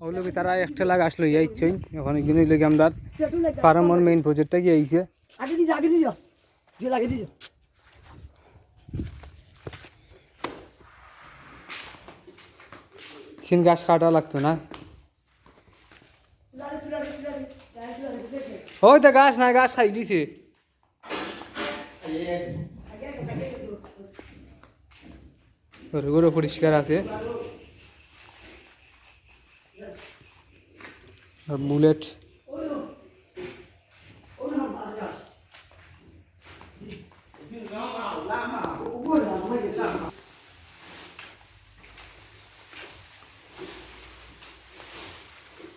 ওগুলো কি তারা একটা লাগ আসলো ইচ্ছেই এখন এখানে লেগে আমরা ফার্মর মেইন প্রজেক্টটা কি আইছে আগে দিয়ে লাগে দিয়ে সিন গাছ কাটা লাগতো না ওই তো গাছ না গাছ খাই দিছে গরু পরিষ্কার আছে বুলেট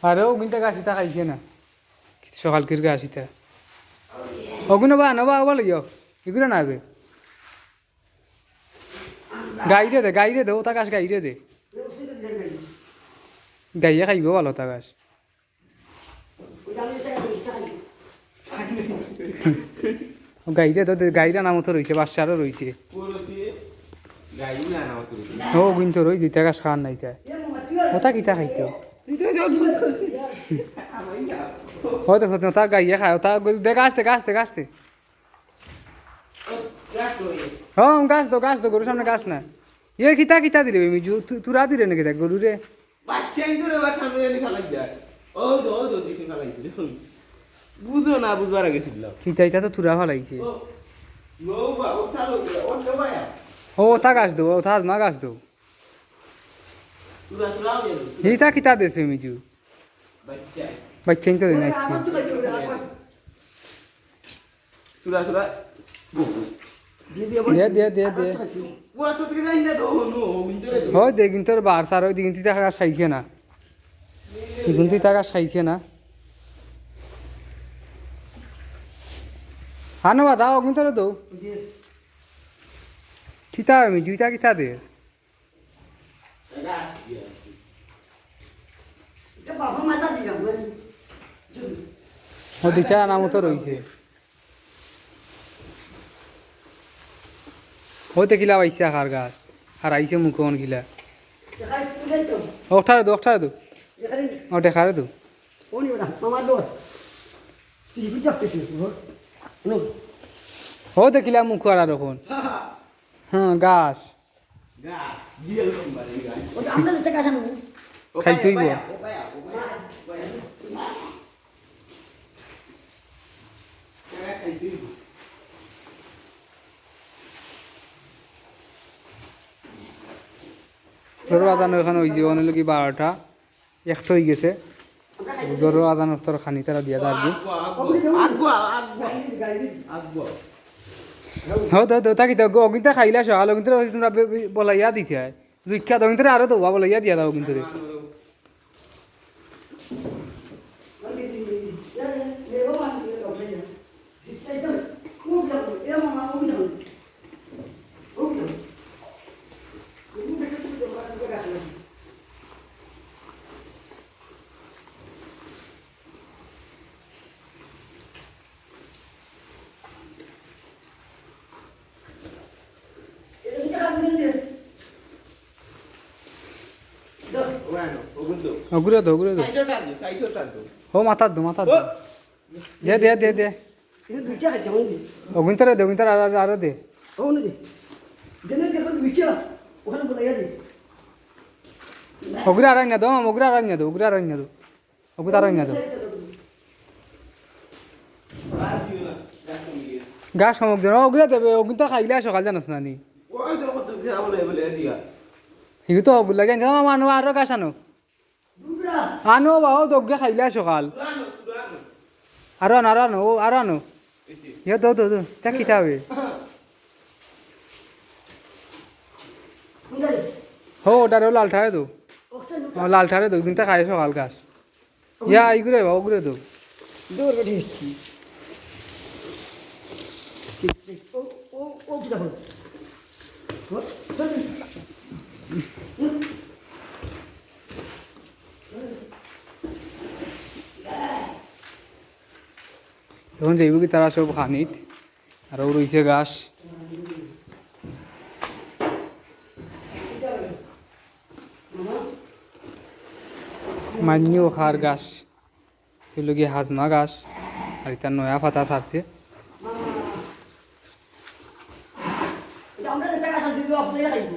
আরে ওগুনটা গাছিটা খাইছে না সকাল কির গাছিটা ওগুন বা নবা আবার লাগিও এগুলো না হবে গাইরে দে ও তা গাছ গাইরে দে গাইয়ে খাইব ভালো তা গাছ গাইরে তো গাইরা নামও তো রয়েছে বাচ্চারও রয়েছে ও কিন্তু রই দুইটা গাছ খাওয়ার নাই তাই ওটা কিতা খাইতো হয়তো সত্যি তা গাইয়ে খায় তা গাছতে হ্যাঁ গাছ তো গরুর সামনে গাছ না ইয়ে কিতা দিলে মিজু তুরা দিলে নাকি দেখ গরু রে বুঝো না বুঝবার আগে ছিল কিতা তো তুরা ফলাইছে ও তা গাছ দো ও থাজ মা গাছ দো কিতা দেছে মিজু বাচ্চা তো দিন আচ্ছা দে হয় দে কিন্তু বার সার ওই কিন্তু টাকা সাইছে না কিন্তু টাকা সাইছে না হানো বা দাও কিন্তু তো কিতা আমি দুইটা কিতা দে ও দুইটা নাম তো রয়েছে হইতে কিলা পাইছে আখার গাছ আর আইছে মুখন কিলা ওঠারে দো ও দেখারে দো হইতে কিলা মুখ আর এখন হ্যাঁ গাছ খাইতেই গরু আদানো এখানে ওই যে অনেক কি 12টা একটা হয়ে গেছে গরু আদানোর তোর খানি তারা দিয়া দাঁড়ি হ্যাঁ তো তাকি তো অগিনটা খাইলা সকাল অগিনটা তোমরা বলাইয়া দিতে হয় দুইক্ষা অগিনটা আরো তো বলাইয়া দিয়া দাও কিন্তু ঘুরে দো হো মাথা দো দে অগুনতারে আরো দে অগুরা আরান্য দো অগুরা আরান্য দো গা সমক দে অগুরা দেবে অগুনতা খাইলে সকাল জানাস না নি হিগু তো অগুলা গেন মানো আরো গাছ আনো বাবা দগ্গে খাইলে সকাল আরো আনো ইয়ে দো তা কিতা হবে হো ওটারেও লালঠারে দো লালঠারে দো কিন্তু খাই সকাল গাছ ইয়া ইগুরে বাবা ওগুরে দো তখন যাইব কি তারা সব খানিত আর রয়েছে গাছ মান্যু খার গাছ এগুলো গিয়ে হাজমা গাছ আর এটা নয়া পাতা থাকছে এটা আমরা যেটা কাঁচা দিতে আপনি খাইব